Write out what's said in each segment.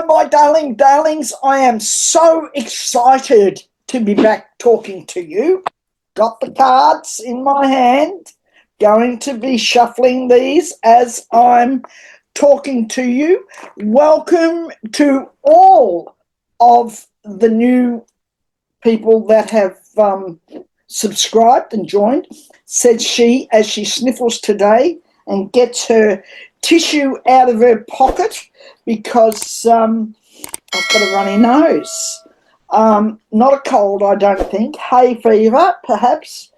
my darlings. I am so excited to be back talking to you. Got the cards in my hand. Going to be shuffling these as I'm talking to you. Welcome to all of the new people that have subscribed and joined, said she as she sniffles today and gets her tissue out of her pocket because I've got a runny nose. Not a cold, I don't think. Hay fever, perhaps,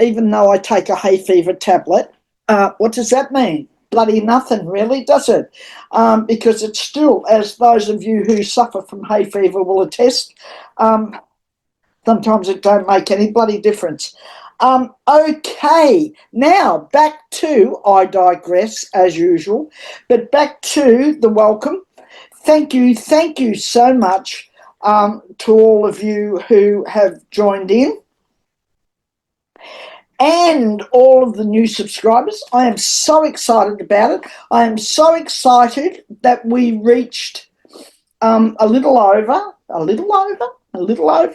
even though I take a hay fever tablet. What does that mean? Bloody nothing, really, does it? Because it's still, as those of you who suffer from hay fever will attest, sometimes it don't make any bloody difference. Okay, now back to, I digress as usual, but back to the welcome. Thank you so much to all of you who have joined in and all of the new subscribers. I am so excited about it. I am so excited that we reached a little over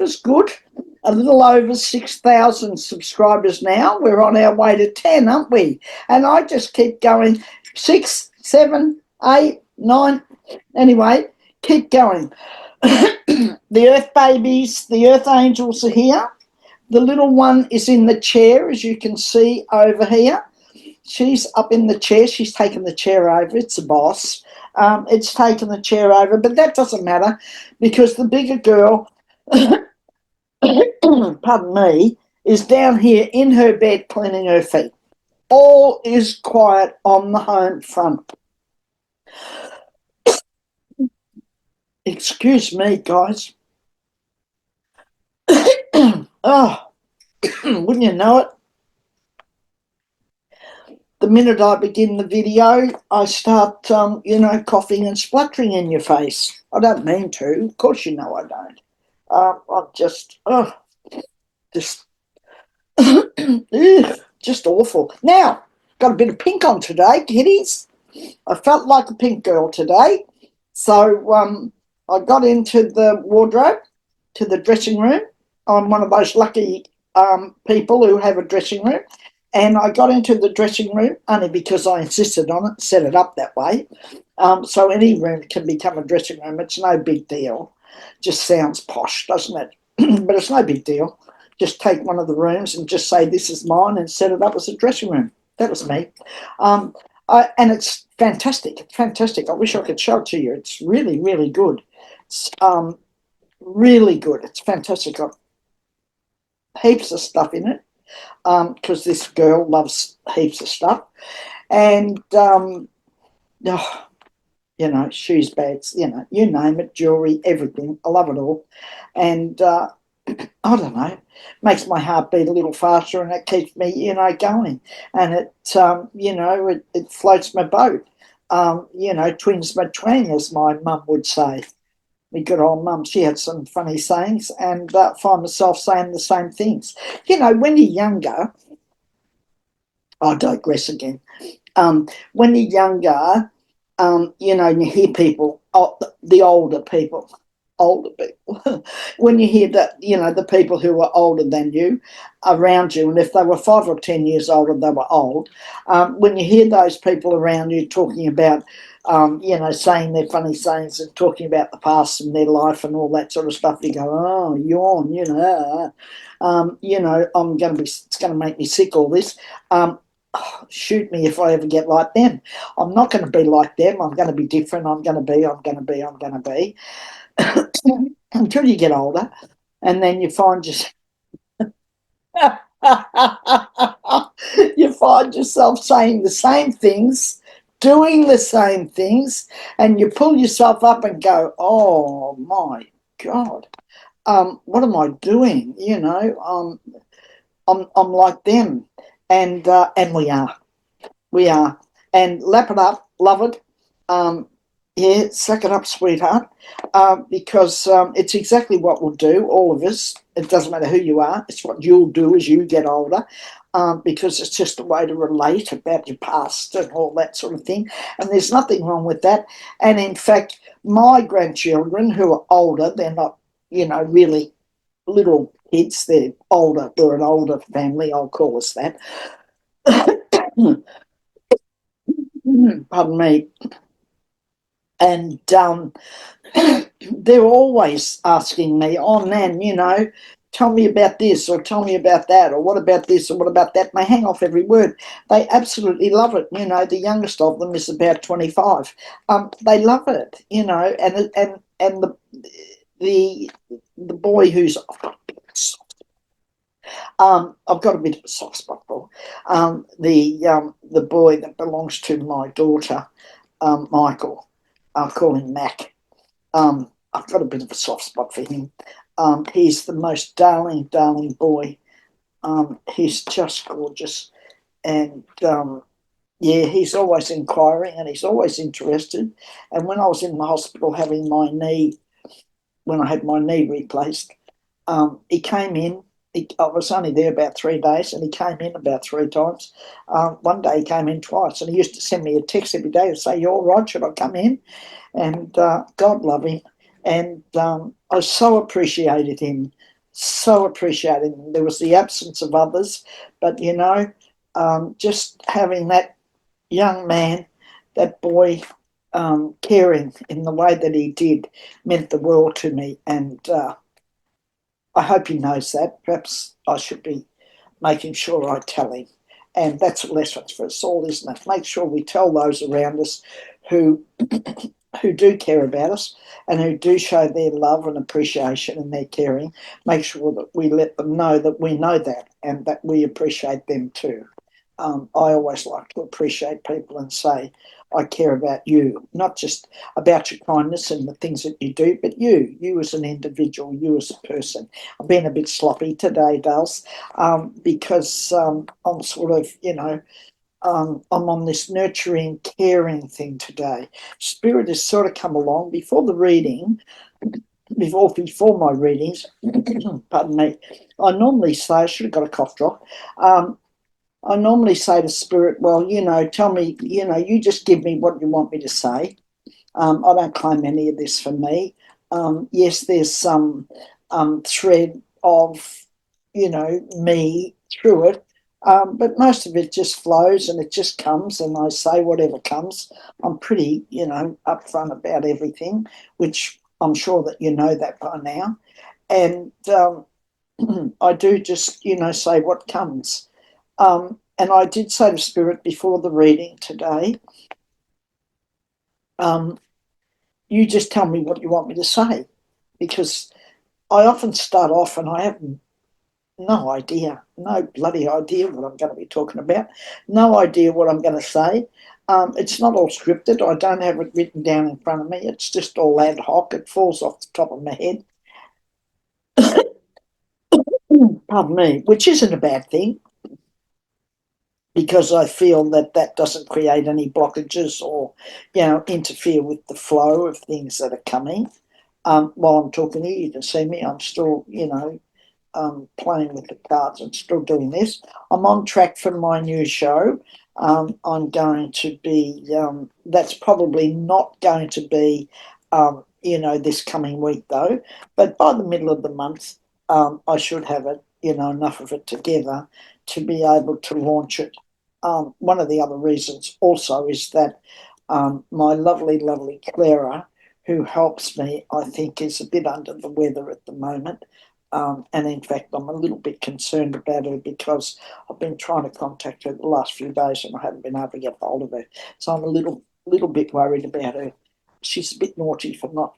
is good. A little over 6,000 subscribers now. We're on our way to 10, aren't we? And I just keep going 6, 7, 8, 9. Anyway, keep going. The earth babies, the earth angels are here. The little one is in the chair, as you can see over here. She's up in the chair. She's taken the chair over. It's the boss. It's taken the chair over, but that doesn't matter because the bigger girl, pardon me, is down here in her bed cleaning her feet. All is quiet on the home front. Excuse me, guys. Oh, wouldn't you know it? The minute I begin the video, I start, coughing and spluttering in your face. I don't mean to. Of course you know I don't. I'm just awful. Now, got a bit of pink on today, kiddies. I felt like a pink girl today. So I got into the wardrobe, to the dressing room. I'm one of those lucky people who have a dressing room. And I got into the dressing room only because I insisted on it, set it up that way. So any room can become a dressing room. It's no big deal. Just sounds posh, doesn't it? But it's no big deal. Just take one of the rooms and just say, this is mine, and set it up as a dressing room. That was me. And it's fantastic. It's fantastic. I wish I could show it to you. It's really, really good. It's really good. It's fantastic. Got heaps of stuff in it because this girl loves heaps of stuff. And, shoes, bags, you name it, jewellery, everything. I love it all. And I don't know, makes my heart beat a little faster, and it keeps me, going. And it, it floats my boat, twins my twang, as my mum would say. My good old mum, she had some funny sayings, and find myself saying the same things. When you're younger, I digress again. When you're younger, you hear people, the older people, when you hear that, the people who are older than you around you, and if they were 5 or 10 years older, they were old. When you hear those people around you talking about, saying their funny sayings and talking about the past and their life and all that sort of stuff, you go, oh, yawn, it's going to make me sick, all this. Shoot me if I ever get like them. I'm not going to be like them. I'm going to be different. I'm going to be. Until you get older, and then you find you find yourself saying the same things, doing the same things, and you pull yourself up and go, oh my God, what am I doing? I'm like them, and we are, and lap it up, love it. Yeah, suck it up, sweetheart, because it's exactly what we'll do, all of us, it doesn't matter who you are. It's what you'll do as you get older, because it's just a way to relate about your past and all that sort of thing. And there's nothing wrong with that. And in fact, my grandchildren who are older, they're not, really little kids. They're older. We're an older family. I'll call us that. Pardon me. And they're always asking me, oh, Nan, tell me about this or tell me about that or what about this or what about that. And they hang off every word. They absolutely love it. The youngest of them is about 25. They love it, and the boy who's I've got a bit of a soft spot for the boy that belongs to my daughter, Michael. I'll call him Mac. I've got a bit of a soft spot for him. He's the most darling boy. He's just gorgeous. And yeah, he's always inquiring and he's always interested. And when I was in the hospital having when I had my knee replaced, he came in. I was only there about 3 days and he came in about 3 times. One day he came in twice and he used to send me a text every day and say, "You all right? Should I come in?" And God love him. And I so appreciated him, so appreciated him. There was the absence of others, but just having that young man, that boy, caring in the way that he did meant the world to me. And I hope he knows that. Perhaps I should be making sure I tell him. And that's a lesson for us all, isn't it? Make sure we tell those around us who who do care about us and who do show their love and appreciation and their caring. Make sure that we let them know that we know that and that we appreciate them too. I always like to appreciate people and say, I care about you, not just about your kindness and the things that you do, but you as an individual, you as a person. I've been a bit sloppy today, Dales, because I'm sort of, I'm on this nurturing, caring thing today. Spirit has sort of come along before the reading, before my readings. Pardon me. I normally say, I should have got a cough drop. I normally say to Spirit, well, tell me, you just give me what you want me to say. I don't claim any of this for me. Yes, there's some thread of, me through it, but most of it just flows and it just comes and I say whatever comes. I'm pretty, upfront about everything, which I'm sure that you know that by now. And I do just, say what comes. And I did say to Spirit before the reading today, you just tell me what you want me to say, because I often start off and I have no bloody idea what I'm going to be talking about, no idea what I'm going to say. It's not all scripted. I don't have it written down in front of me. It's just all ad hoc. It falls off the top of my head. Pardon me, which isn't a bad thing, because I feel that that doesn't create any blockages or, interfere with the flow of things that are coming. While I'm talking to you, you can see me. I'm still, playing with the cards and still doing this. I'm on track for my new show. I'm going to be, that's probably not going to be, this coming week though, but by the middle of the month, I should have it, enough of it together to be able to launch it. One of the other reasons also is that my lovely, lovely Clara, who helps me, I think is a bit under the weather at the moment. And in fact, I'm a little bit concerned about her because I've been trying to contact her the last few days and I haven't been able to get hold of her. So I'm a little bit worried about her. She's a bit naughty for not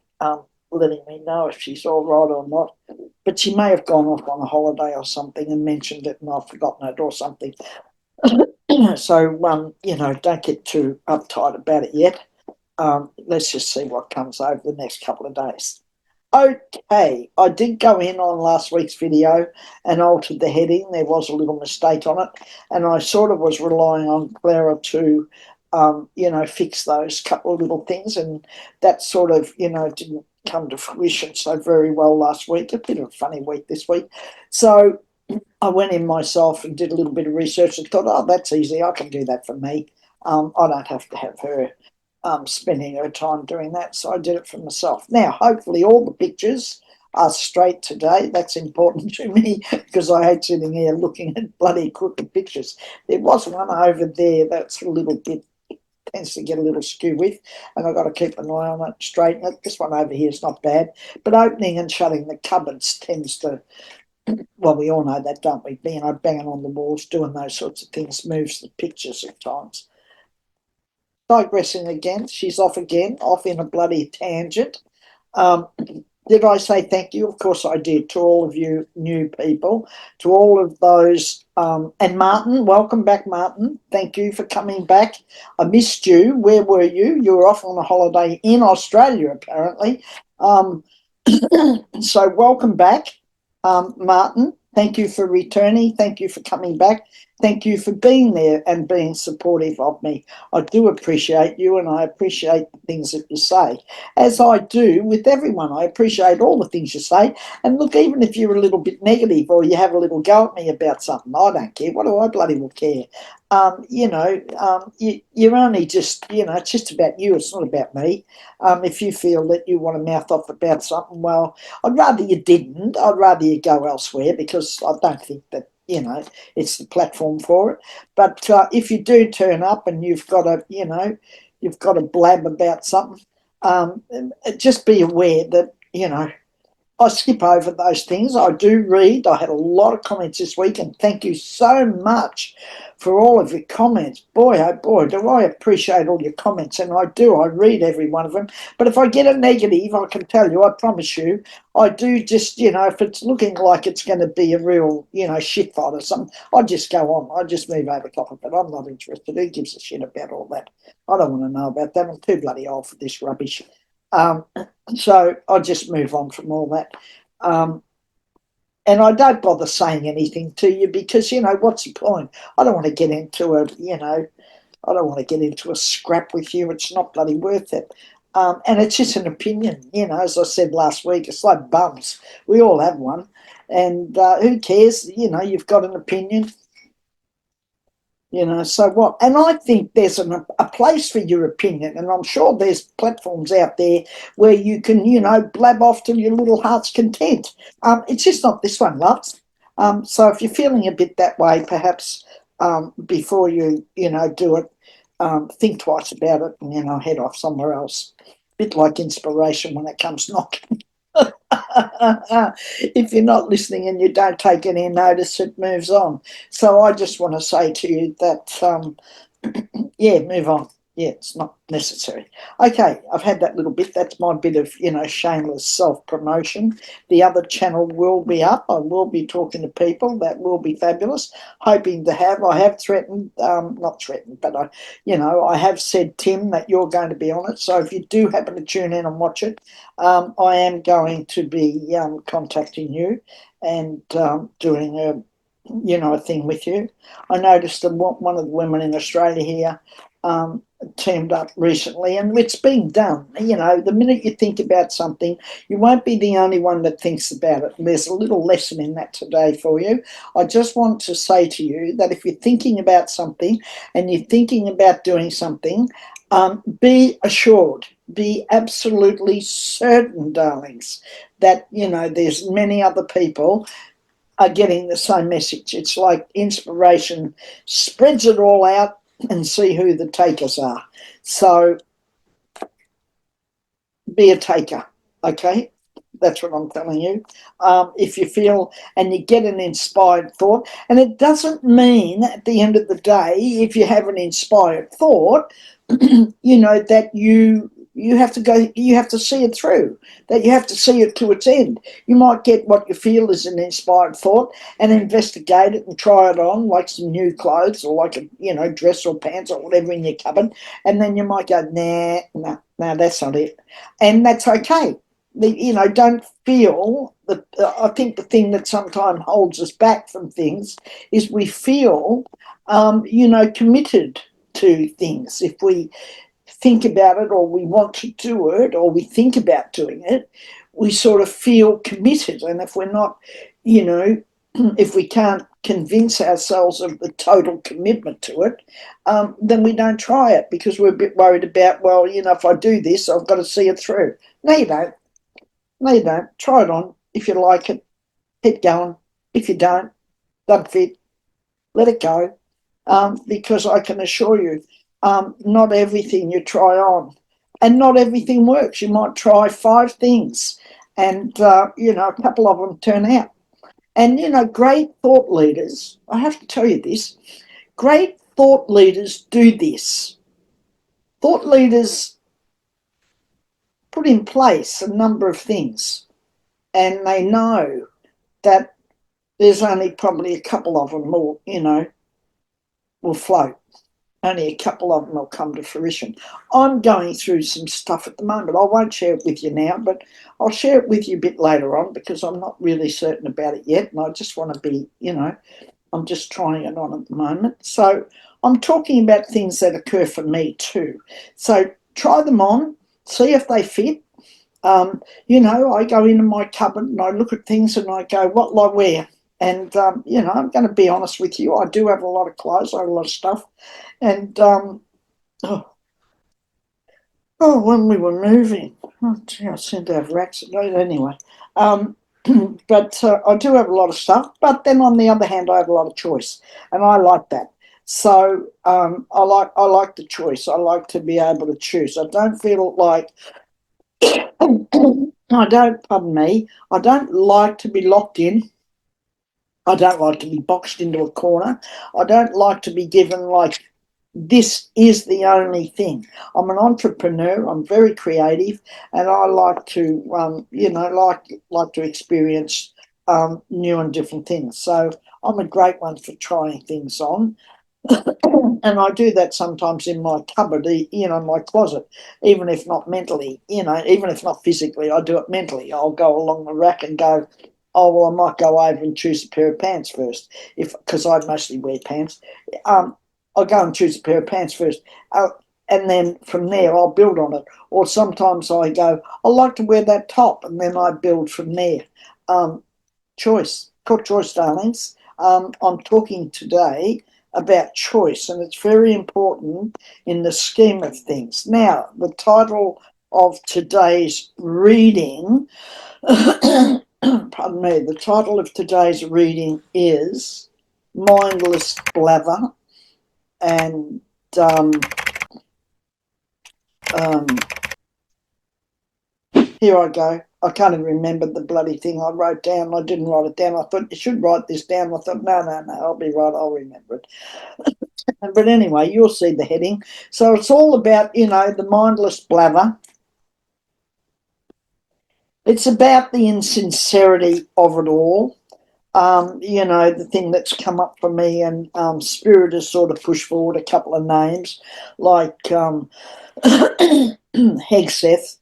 letting me know if she's all right or not. But she may have gone off on a holiday or something and mentioned it and I've forgotten it or something. So, don't get too uptight about it yet. Let's just see what comes over the next couple of days. Okay, I did go in on last week's video and altered the heading. There was a little mistake on it, and I sort of was relying on Clara to, fix those couple of little things, and that sort of, didn't come to fruition so very well last week. A bit of a funny week this week. So I went in myself and did a little bit of research and thought, oh, that's easy. I can do that for me. I don't have to have her spending her time doing that. So I did it for myself. Now, hopefully all the pictures are straight today. That's important to me because I hate sitting here looking at bloody crooked pictures. There was one over there that's a little bit, tends to get a little skew with, and I've got to keep an eye on it, straighten it. This one over here is not bad, but opening and shutting the cupboards tends to, well, we all know that, don't we? Being banging on the walls, doing those sorts of things moves the pictures at times. Digressing again, she's off again, off in a bloody tangent. Did I say thank you? Of course I did, to all of you new people, to all of those, and Martin, welcome back, Martin. Thank you for coming back. I missed you. Where were you? You were off on a holiday in Australia, apparently. So welcome back, Martin. Thank you for returning. Thank you for coming back. Thank you for being there and being supportive of me. I do appreciate you, and I appreciate the things that you say, as I do with everyone. I appreciate all the things you say. And look, even if you're a little bit negative or you have a little go at me about something, I don't care. What do I bloody well care? You're only just, it's just about you. It's not about me. If you feel that you want to mouth off about something, well, I'd rather you didn't. I'd rather you go elsewhere, because I don't think that, it's the platform for it. But if you do turn up and you've got a blab about something, just be aware that, I skip over those things. I do read. I had a lot of comments this week, and thank you so much for all of your comments. Boy, oh boy, do I appreciate all your comments, and I do. I read every one of them. But if I get a negative, I can tell you, I promise you, I do just, if it's looking like it's going to be a real, shit fight or something, I just go on. I just move over top of it. I'm not interested. Who gives a shit about all that? I don't want to know about that. I'm too bloody old for this rubbish. So I just move on from all that. And I don't bother saying anything to you because, what's the point? I don't want to get into I don't want to get into a scrap with you. It's not bloody worth it. And it's just an opinion, as I said last week, it's like bums. We all have one. And who cares? You've got an opinion. So what? And I think there's a place for your opinion, and I'm sure there's platforms out there where you can, blab off to your little heart's content. It's just not this one, loves. So if you're feeling a bit that way, perhaps before you, do it, think twice about it and, head off somewhere else. A bit like inspiration when it comes knocking. If you're not listening and you don't take any notice, it moves on. So I just want to say to you that, yeah, move on. Yeah, it's not necessary. Okay, I've had that little bit. That's my bit of, shameless self-promotion. The other channel will be up. I will be talking to people. That will be fabulous. Hoping to have, I have threatened, not threatened, but I have said, Tim, that you're going to be on it. So if you do happen to tune in and watch it, I am going to be contacting you and doing a thing with you. I noticed that one of the women in Australia here teamed up recently, and it's being done. The minute you think about something, you won't be the only one that thinks about it. And there's a little lesson in that today for you. I just want to say to you that if you're thinking about something and you're thinking about doing something, be assured, be absolutely certain, darlings, that, there's many other people are getting the same message. It's like inspiration spreads it all out, and see who the takers are. So be a taker, okay? That's what I'm telling you. If you feel and you get an inspired thought, and it doesn't mean at the end of the day, if you have an inspired thought, that you have to see it through, that you have to see it to its end. You might get what you feel is an inspired thought and investigate it and try it on, like some new clothes or like a dress or pants or whatever in your cupboard, and then you might go, nah, that's not it. And that's okay. Don't feel that. I think the thing that sometimes holds us back from things is we feel, committed to things. If we think about it, or we want to do it, or we think about doing it, we sort of feel committed. And if we're not, you know, if we can't convince ourselves of the total commitment to it, then we don't try it because we're a bit worried about, well, you know, if I do this, I've got to see it through. No, you don't. No, you don't. Try it on. If you like it, keep going. If you don't fit, let it go. Because I can assure you, not everything you try on and not everything works. You might try 5 things and, you know, a couple of them turn out. And, you know, great thought leaders, I have to tell you this, great thought leaders do this. Thought leaders put in place a number of things, and they know that there's only probably a couple of them will, you know, will float. Only a couple of them will come to fruition. I'm going through some stuff at the moment. I won't share it with you now, but I'll share it with you a bit later on because I'm not really certain about it yet. And I just want to be, you know, I'm just trying it on at the moment. So I'm talking about things that occur for me too. So try them on, see if they fit. You know, I go into my cupboard and I look at things and I go, what will I wear? And, you know, I'm going to be honest with you. I do have a lot of clothes. I have a lot of stuff. And, when we were moving, oh, gee, I seem to have racks. Anyway, but I do have a lot of stuff. But then on the other hand, I have a lot of choice, and I like that. So I like the choice. I like to be able to choose. I don't feel like I don't. Pardon me. I don't like to be locked in. I don't like to be boxed into a corner. I don't like to be given like this is the only thing. I'm an entrepreneur. I'm very creative, and I like to, you know, like to experience new and different things. So I'm a great one for trying things on, and I do that sometimes in my cupboard, you know, my closet, even if not mentally, you know, even if not physically, I do it mentally. I'll go along the rack and go, oh well, I might go over and choose a pair of pants first, if because I mostly wear pants. I'll go and choose a pair of pants first, and then from there I'll build on it. Or sometimes I go, I like to wear that top, and then I build from there. Choice, called choice, darlings. I'm talking today about choice, and it's very important in the scheme of things. Now, the title of today's reading, pardon me, the title of today's reading is Mindless Blather, and here I go. I can't even remember the bloody thing I wrote down. I didn't write it down. I thought you should write this down. I thought, no, I'll be right. I'll remember it. But anyway, you'll see the heading. So it's all about, you know, the mindless blather. It's about the insincerity of it all. You know, the thing that's come up for me, and Spirit has sort of pushed forward a couple of names like Hegseth,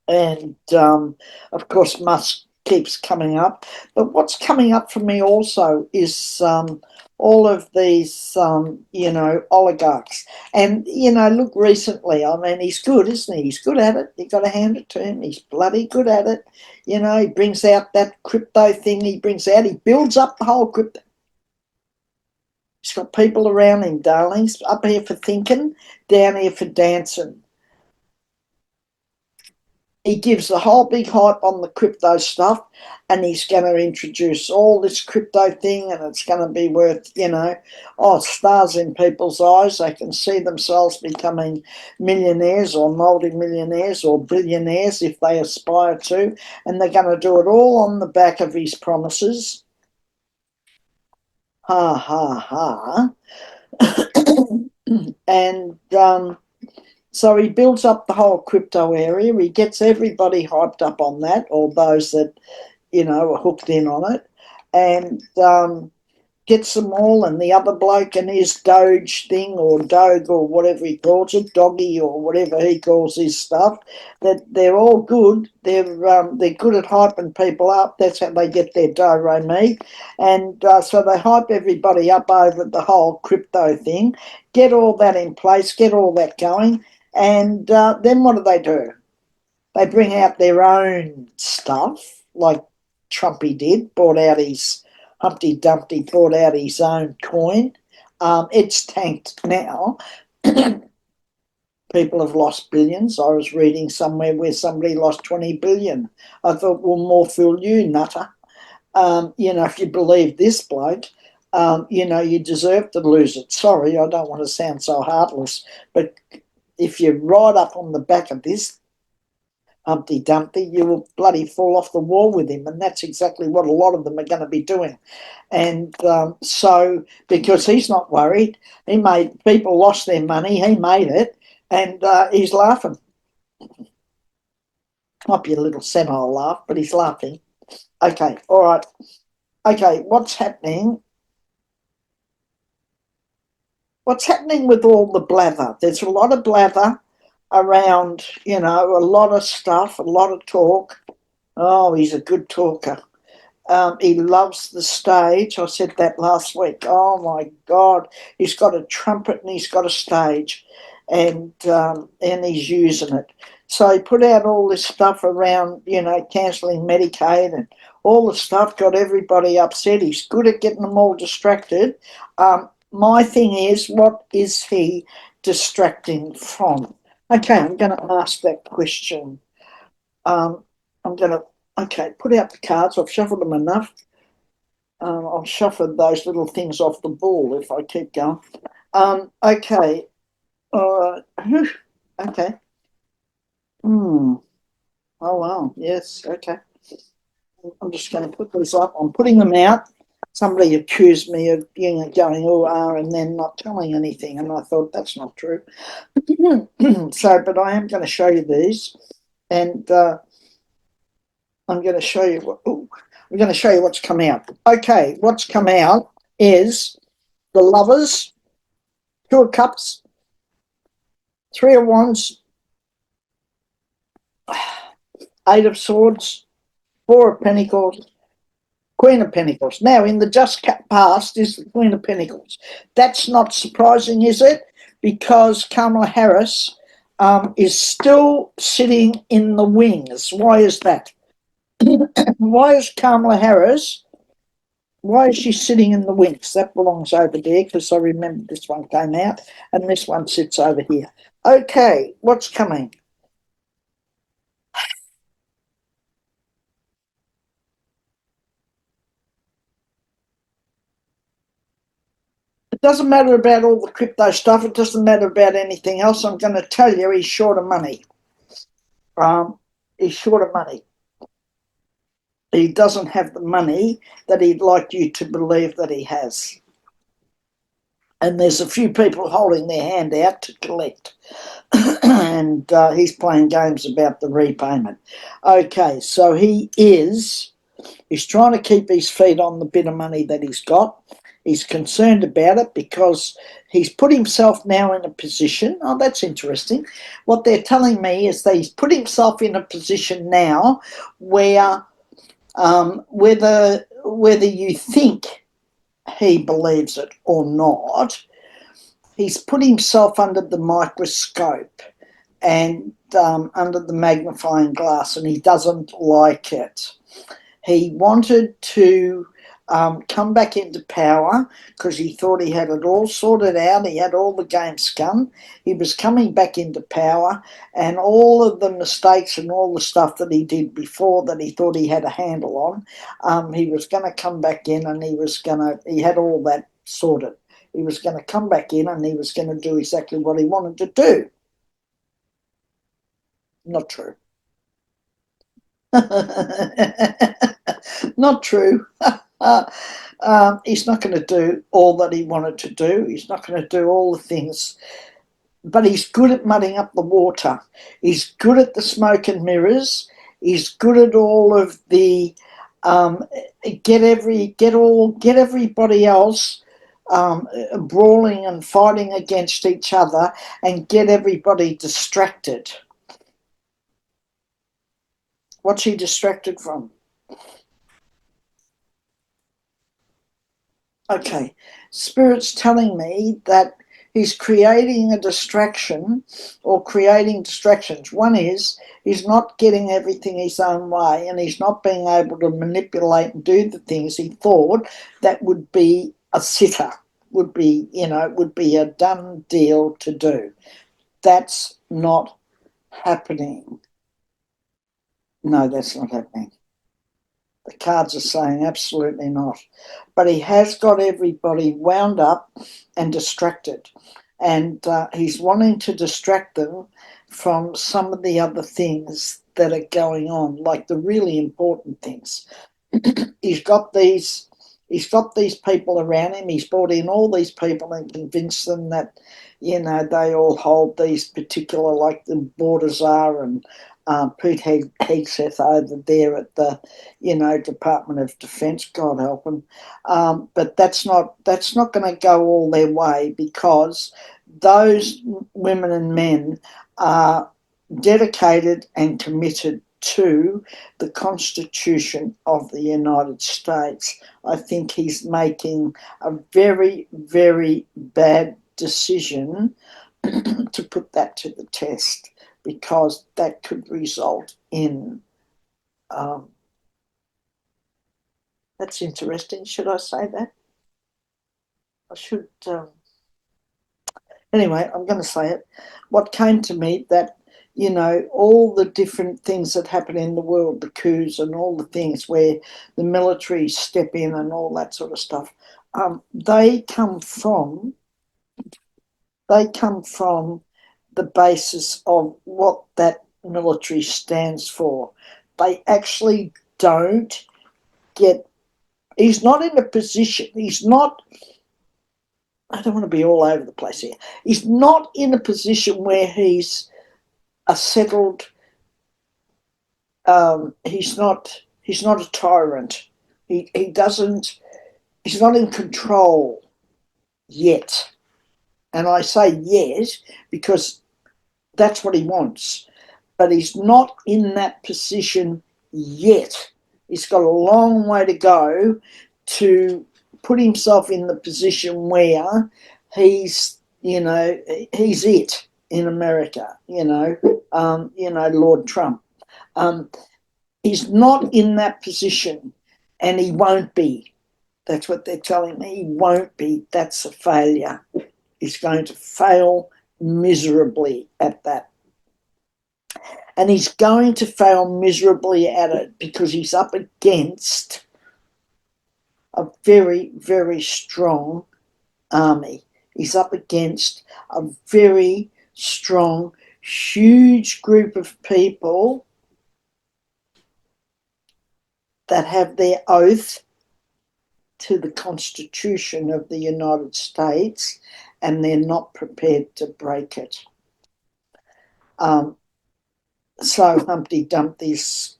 and of course Musk keeps coming up. But what's coming up for me also is all of these, you know, oligarchs. And, you know, look, recently, I mean, he's good, isn't he? He's good at it. You've got to hand it to him. He's bloody good at it. You know, he brings out that crypto thing he brings out. He builds up the whole crypto. He's got people around him, darlings, up here for thinking, down here for dancing. He gives the whole big hype on the crypto stuff, and he's going to introduce all this crypto thing, and it's going to be worth, you know, stars in people's eyes. They can see themselves becoming millionaires or multi-millionaires or billionaires if they aspire to, and they're going to do it all on the back of his promises. Ha, ha, ha. And so he builds up the whole crypto area. He gets everybody hyped up on that, or those that, you know, are hooked in on it, and gets them all, and the other bloke and his doge thing, or doge, or whatever he calls it, doggy, or whatever he calls his stuff, that they're all good. They're good at hyping people up. That's how they get their do-re-mi. And so they hype everybody up over the whole crypto thing, get all that in place, get all that going, and then what do? They bring out their own stuff, like Trumpy did, brought out his Humpty Dumpty, brought out his own coin. It's tanked now. People have lost billions. I was reading somewhere where somebody lost 20 billion. I thought, well, more fool you, nutter. If you believe this bloke, you deserve to lose it. Sorry, I don't want to sound so heartless, but if you ride up on the back of this Humpty Dumpty, you will bloody fall off the wall with him, and that's exactly what a lot of them are going to be doing. And so, because he's not worried, people lost their money, he made it, and he's laughing. Might be a little senile laugh, but he's laughing. Okay, all right. Okay, what's happening? What's happening with all the blather? There's a lot of blather around, a lot of stuff, a lot of talk. Oh, he's a good talker. He loves the stage. I said that last week. Oh, my God. He's got a trumpet and he's got a stage, and he's using it. So he put out all this stuff around, cancelling Medicaid and all the stuff, got everybody upset. He's good at getting them all distracted. My thing is, what is he distracting from? Okay, I'm going to ask that question. Okay, put out the cards. I've shuffled them enough. I'll shuffle those little things off the ball if I keep going. Okay. Okay. Oh, wow. Yes, okay. I'm just going to put these up. I'm putting them out. Somebody accused me of going and then not telling anything, and I thought that's not true. But I am going to show you these, and I'm going to show you I'm going to show you what's come out. Okay, what's come out is the Lovers, Two of Cups, Three of Wands, Eight of Swords, Four of Pentacles, Queen of Pentacles. Now, in the just past is the Queen of Pentacles. That's not surprising, is it? Because Kamala Harris is still sitting in the wings. Why is that? Why is Kamala Harris, why is she sitting in the wings? That belongs over there, because I remember this one came out, and this one sits over here. Okay, what's coming? It doesn't matter about all the crypto stuff. It doesn't matter about anything else. I'm going to tell you, he's short of money. He's short of money. He doesn't have the money that he'd like you to believe that he has. And there's a few people holding their hand out to collect. And he's playing games about the repayment. Okay, so he's trying to keep his feet on the bit of money that he's got. He's concerned about it because he's put himself now in a position. Oh, that's interesting. What they're telling me is that he's put himself in a position now where whether you think he believes it or not, he's put himself under the microscope and under the magnifying glass, and he doesn't like it. He wanted to come back into power because he thought he had it all sorted out. He had all the game scum. He was coming back into power, and all of the mistakes and all the stuff that he did before that he thought he had a handle on, he was going to come back in, and he had all that sorted. He was going to come back in, and he was going to do exactly what he wanted to do. Not true. Not true. He's not going to do all that he wanted to do. He's not going to do all the things, but he's good at mudding up the water. He's good at the smoke and mirrors. He's good at all of the um, get everybody else brawling and fighting against each other, and get everybody distracted. What's he distracted from? Okay, Spirit's telling me that he's creating a distraction, or creating distractions. One is he's not getting everything his own way, and he's not being able to manipulate and do the things he thought that would be a sitter, would be, would be a done deal to do. That's not happening. No, that's not happening. The cards are saying absolutely not. But he has got everybody wound up and distracted. And he's wanting to distract them from some of the other things that are going on, like the really important things. he's got these he's got these people around him. He's brought in all these people and convinced them that, they all hold these particular, like the Bordazar and Pete Hegseth over there at the, Department of Defence. God help him. But that's not going to go all their way, because those women and men are dedicated and committed to the Constitution of the United States. I think he's making a very, very bad decision to put that to the test, because that could result in. That's interesting. Should I say that? I should. Anyway, I'm going to say it. What came to me, that, all the different things that happen in the world, the coups and all the things where the military step in and all that sort of stuff, they come from the basis of what that military stands for. They actually don't get. He's not in a position. He's not. I don't want to be all over the place here. He's not in a position where he's a settled. He's not. He's not a tyrant. He doesn't. He's not in control yet. And I say yet because that's what he wants. But he's not in that position yet. He's got a long way to go to put himself in the position where he's, he's it in America, Lord Trump. He's not in that position, and he won't be. That's what they're telling me. He won't be. That's a failure. He's going to fail miserably at that. And he's going to fail miserably at it because he's up against a very, very strong army. He's up against a very strong, huge group of people that have their oath to the Constitution of the United States, and they're not prepared to break it. So Humpty Dumpty's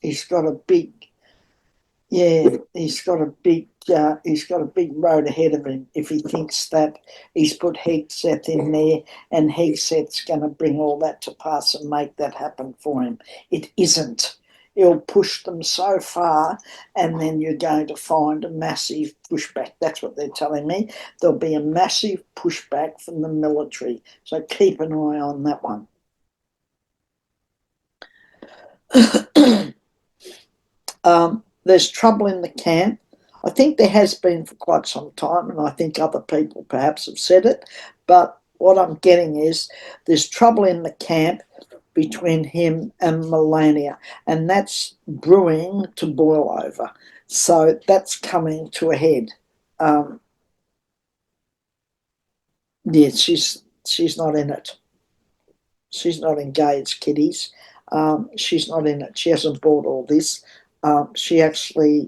he's got a big he's got a big road ahead of him if he thinks that he's put Hegseth in there and Hegseth's going to bring all that to pass and make that happen for him. It isn't. He'll push them so far, and then you're going to find a massive pushback. That's what they're telling me. There'll be a massive pushback from the military. So keep an eye on that one. There's trouble in the camp. I think there has been for quite some time, and I think other people perhaps have said it. But what I'm getting is there's trouble in the camp between him and Melania, and that's brewing to boil over. So that's coming to a head. Yeah, she's not in it. She's not engaged, kiddies. She's not in it. She hasn't bought all this. She actually,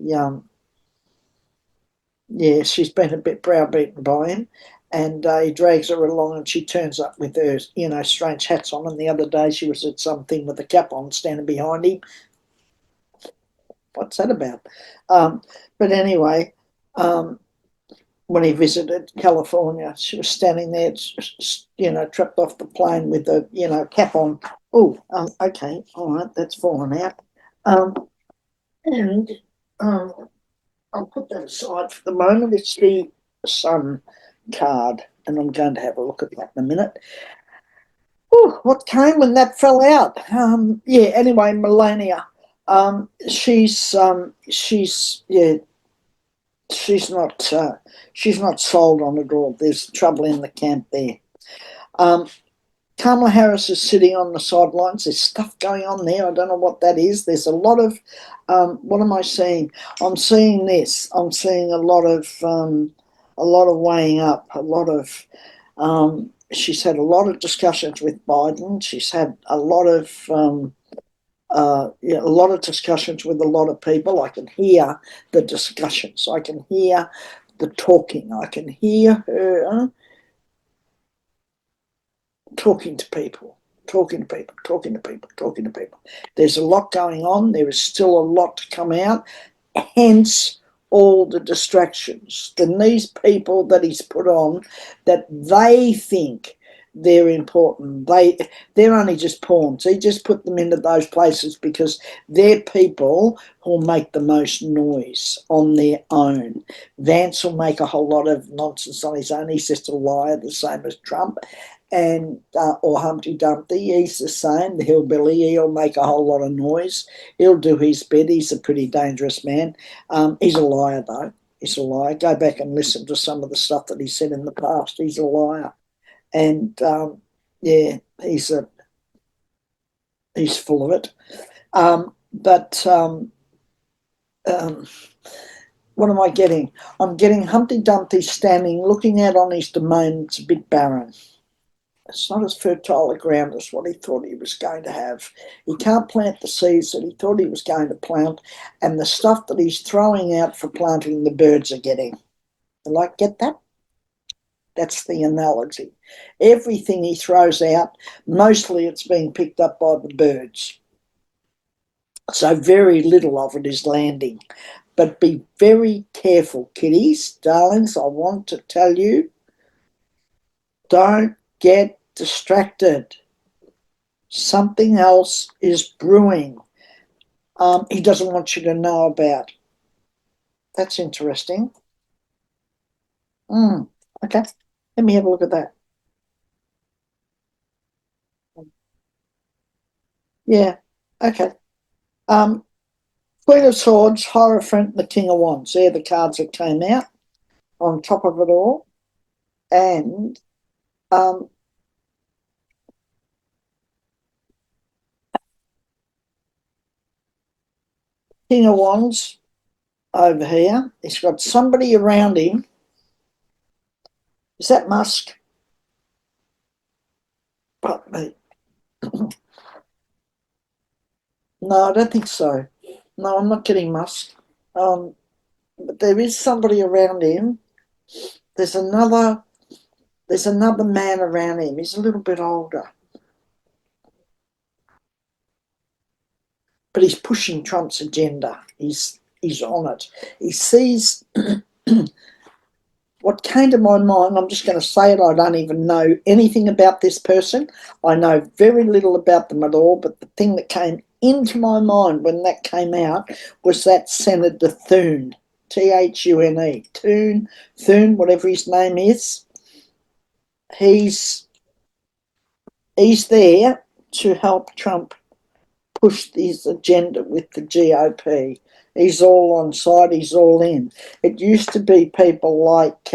she's been a bit browbeaten by him, and he drags her along, and she turns up with her, strange hats on. And the other day she was at something with a cap on, standing behind him. What's that about? But anyway, um, when he visited California, she was standing there, tripped off the plane with the, cap on. Oh, okay, all right, that's fallen out. And I'll put that aside for the moment. It's the Sun card, and I'm going to have a look at that in a minute. Ooh, what came when that fell out? Yeah. Anyway, Melania. She's yeah. She's not sold on it all. There's trouble in the camp there. Um, Kamala Harris is sitting on the sidelines. There's stuff going on there. I don't know what that is. There's a lot of, what am I seeing? I'm seeing this. I'm seeing a lot of weighing up. She's had a lot of discussions with Biden. She's had a lot of, a lot of discussions with a lot of people. I can hear the discussions. I can hear the talking. I can hear her talking to people, talking to people, talking to people, talking to people. There's a lot going on. There is still a lot to come out, hence all the distractions. Then these people that he's put on, that they think they're important, they're only just pawns. He just put them into those places because they're people who'll make the most noise on their own. Vance will make a whole lot of nonsense on his own. He's just a liar, the same as Trump. And or Humpty Dumpty, he's the same, the hillbilly. He'll make a whole lot of noise. He'll do his bit. He's a pretty dangerous man. He's a liar, though. He's a liar. Go back and listen to some of the stuff that he said in the past. He's a liar. And yeah, he's full of it. What am I getting? I'm getting Humpty Dumpty standing, looking out on his domain. It's a bit barren. It's not as fertile a ground as what he thought he was going to have. He can't plant the seeds that he thought he was going to plant, and the stuff that he's throwing out for planting, the birds are getting. Like, get that? That's the analogy. Everything he throws out, mostly it's being picked up by the birds. So very little of it is landing. But be very careful, kiddies, darlings. I want to tell you, don't get distracted. Something else is brewing. He doesn't want you to know about. That's interesting. Okay, let me have a look at that. Yeah, okay. Queen of Swords, Hierophant, the King of Wands. They're the cards that came out on top of it all. And King of Wands over here. He's got somebody around him. Is that Musk? But no, I don't think so. No, I'm not getting Musk. But there is somebody around him. There's another man around him. He's a little bit older. But he's pushing Trump's agenda. He's on it. He sees what came to my mind. I'm just going to say it. I don't even know anything about this person. I know very little about them at all. But the thing that came into my mind when that came out was that Senator Thune, Thune, Thune, whatever his name is. He's there to help Trump push his agenda with the GOP. He's all on side, he's all in. It used to be people like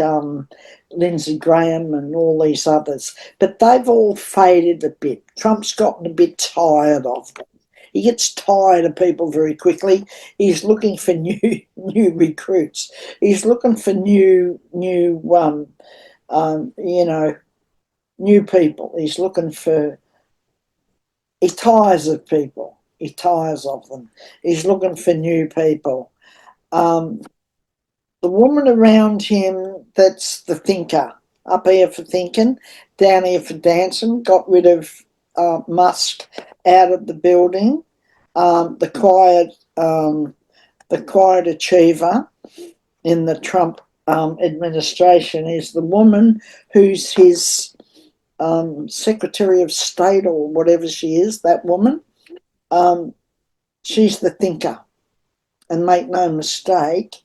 Lindsey Graham and all these others, but they've all faded a bit. Trump's gotten a bit tired of them. He gets tired of people very quickly. He's looking for new recruits. He's looking for new people. He's looking for. He tires of people. He tires of them. He's looking for new people. The woman around him, that's the thinker. Up here for thinking, down here for dancing. Got rid of Musk out of the building. The quiet the quiet achiever in the Trump administration is the woman who's his Secretary of State or whatever she is, that woman. She's the thinker. And make no mistake,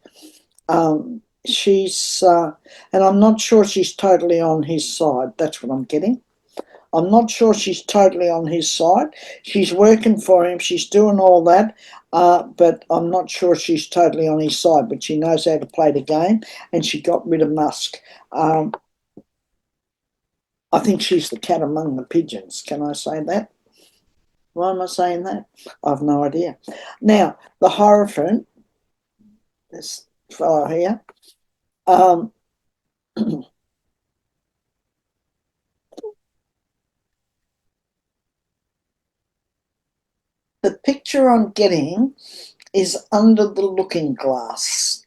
she's, and I'm not sure she's totally on his side. That's what I'm getting. I'm not sure she's totally on his side. She's working for him. She's doing all that. But I'm not sure she's totally on his side. But she knows how to play the game. And she got rid of Musk. I think she's the cat among the pigeons. Can I say that? Why am I saying that? I've no idea. Now, the Hierophant, this fellow here, the picture I'm getting is under the looking glass,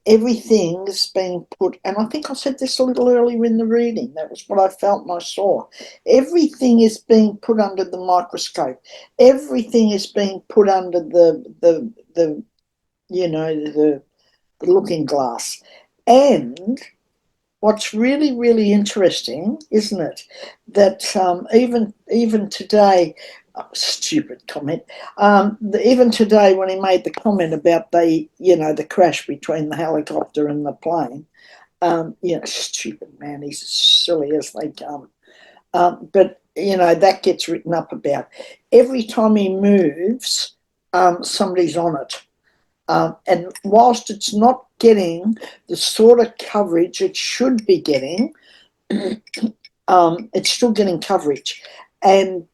everything's being put, and I think I said this a little earlier in the reading, that was what I felt and I saw. Everything is being put under the microscope. Everything is being put under the looking glass. And what's really, really interesting, isn't it, that even today, stupid comment, even today when he made the comment about the crash between the helicopter and the plane, stupid man, he's as silly as they come. But that gets written up about. Every time he moves, somebody's on it. And whilst it's not getting the sort of coverage it should be getting, it's still getting coverage. And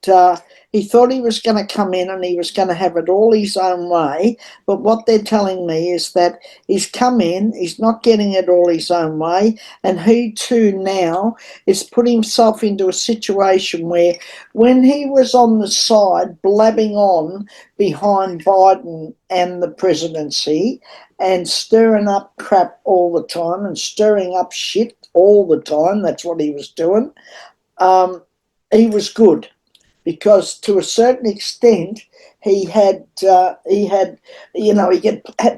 he thought he was going to come in and he was going to have it all his own way. But what they're telling me is that he's come in, he's not getting it all his own way. And he too now is put himself into a situation where when he was on the side blabbing on behind Biden and the presidency and stirring up crap all the time and stirring up shit all the time, that's what he was doing. He was good because to a certain extent he had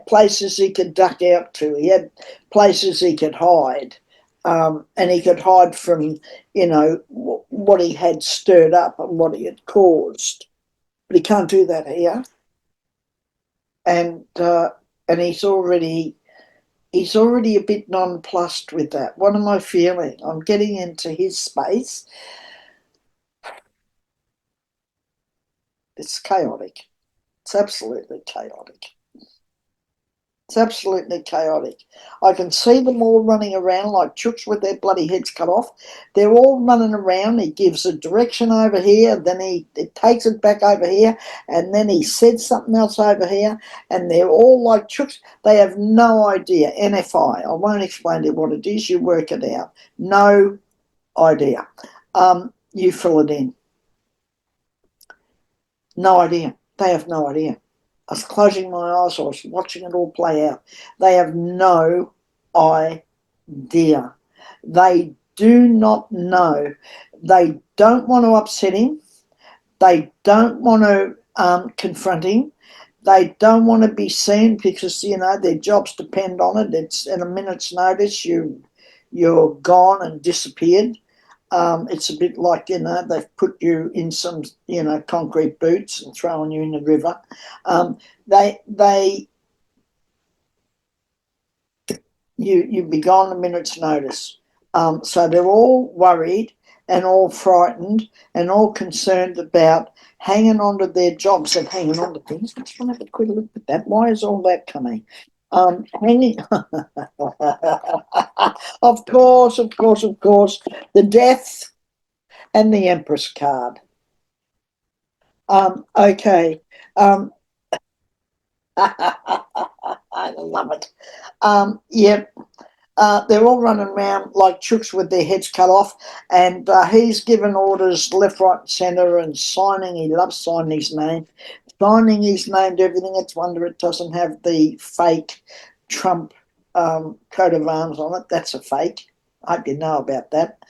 places he could duck out to. He had places he could hide, and he could hide from what he had stirred up and what he had caused. But he can't do that here, and he's already a bit nonplussed with that. What am I feeling? I'm getting into his space. It's chaotic. It's absolutely chaotic. It's absolutely chaotic. I can see them all running around like chooks with their bloody heads cut off. They're all running around. He gives a direction over here, then he takes it back over here, and then he said something else over here, and they're all like chooks. They have no idea. NFI. I won't explain to you what it is. You work it out. No idea. You fill it in. No idea. They have no idea. I was closing my eyes. I was watching it all play out. They have no idea. They do not know. They don't want to upset him. They don't want to confront him. They don't want to be seen because, their jobs depend on it. It's at a minute's notice. You're gone and disappeared. It's a bit like, they've put you in some, concrete boots and thrown you in the river. You'd be gone a minute's notice. So they're all worried and all frightened and all concerned about hanging on to their jobs and hanging on to things. I just want to have a quick look at that. Why is all that coming? Hanging. Of course, the death and the Empress card. Okay. I love it. Yep. They're all running around like chooks with their heads cut off, and he's given orders left, right, and centre, and signing. He loves signing his name. Signing his name to everything. It's a wonder it doesn't have the fake Trump coat of arms on it. That's a fake. I hope you know about that.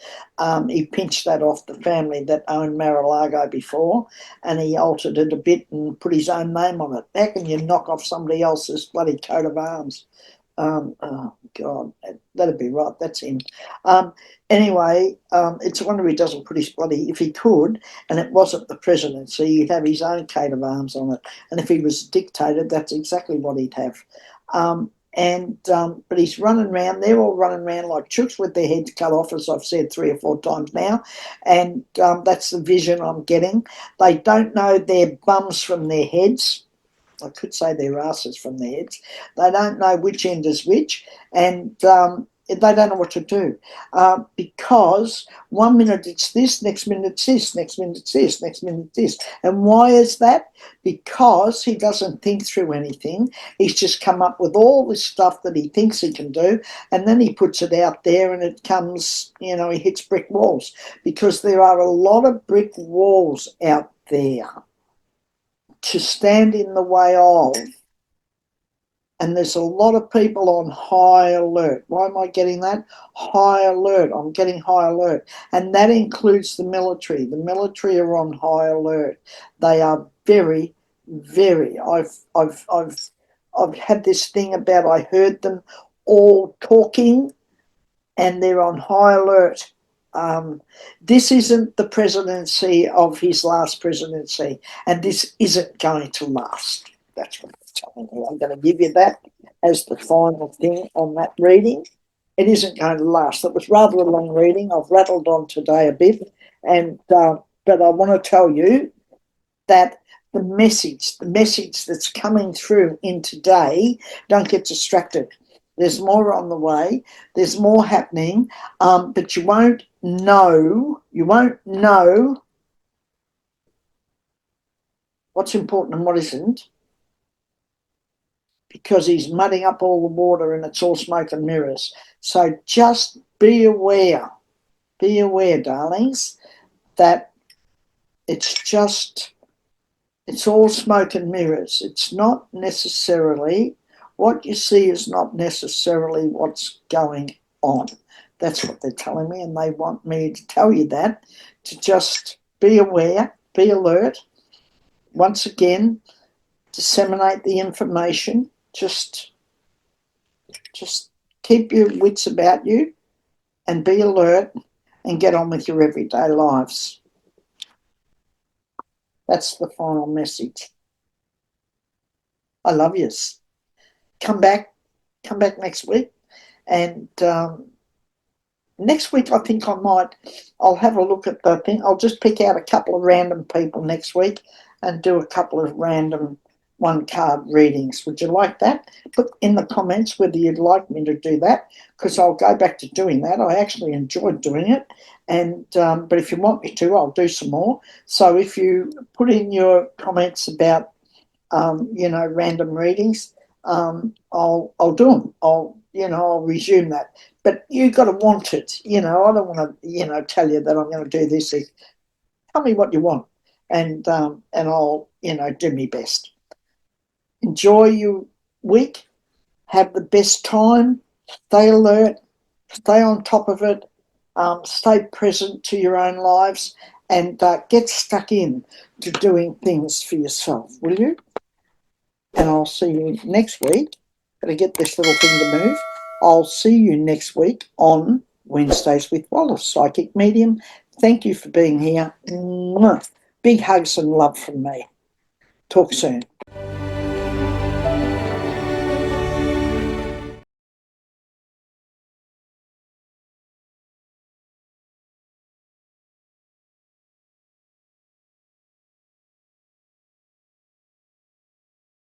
He pinched that off the family that owned Mar-a-Lago before, and he altered it a bit and put his own name on it. How can you knock off somebody else's bloody coat of arms? Oh God, that'd be right. That's him. Anyway, it's a wonder he doesn't put his bloody. If he could, and it wasn't the presidency, he'd have his own coat of arms on it. And if he was a dictator, that's exactly what he'd have. But he's running around. They're all running around like chooks with their heads cut off, as I've said 3 or 4 times now. And that's the vision I'm getting. They don't know their bums from their heads. I could say their asses from their heads. They don't know which end is which, and they don't know what to do because 1 minute it's this, next minute it's this, next minute it's this, next minute it's this. And why is that? Because he doesn't think through anything. He's just come up with all this stuff that he thinks he can do, and then he puts it out there and it comes, he hits brick walls, because there are a lot of brick walls out there to stand in the way of, and there's a lot of people on high alert. Why am I getting that? High alert. I'm getting high alert, and that includes the military. The military are on high alert. They are very, very. I've had this thing about, I heard them all talking, and they're on high alert. This isn't the presidency of his last presidency, and this isn't going to last. That's what I'm telling you. I'm going to give you that as the final thing on that reading. It isn't going to last. It was rather a long reading. I've rattled on today a bit, but I want to tell you that the message that's coming through in today, don't get distracted. There's more on the way. There's more happening, but you won't know what's important and what isn't, because he's mudding up all the water and it's all smoke and mirrors. So just be aware, darlings, that it's all smoke and mirrors. It's not necessarily, what you see is not necessarily what's going on. That's what they're telling me, and they want me to tell you that, to just be aware, be alert. Once again, disseminate the information. Just keep your wits about you and be alert and get on with your everyday lives. That's the final message. I love yous. Come back next week, and next week I think I'll have a look at the thing. I'll just pick out a couple of random people next week and do a couple of random 1-card readings. Would you like that? Put in the comments whether you'd like me to do that, because I'll go back to doing that. I actually enjoyed doing it, and but if you want me to, I'll do some more. So if you put in your comments about random readings, I'll do them. I'll resume that. But you got to want it. I don't want to tell you that I'm going to do this. Tell me what you want, and I'll do my best. Enjoy your week. Have the best time. Stay alert. Stay on top of it. Stay present to your own lives, and get stuck in to doing things for yourself, will you? And I'll see you next week. Got to get this little thing to move. I'll see you next week on Wednesdays with Wallis, Psychic Medium. Thank you for being here. Big hugs and love from me. Talk soon.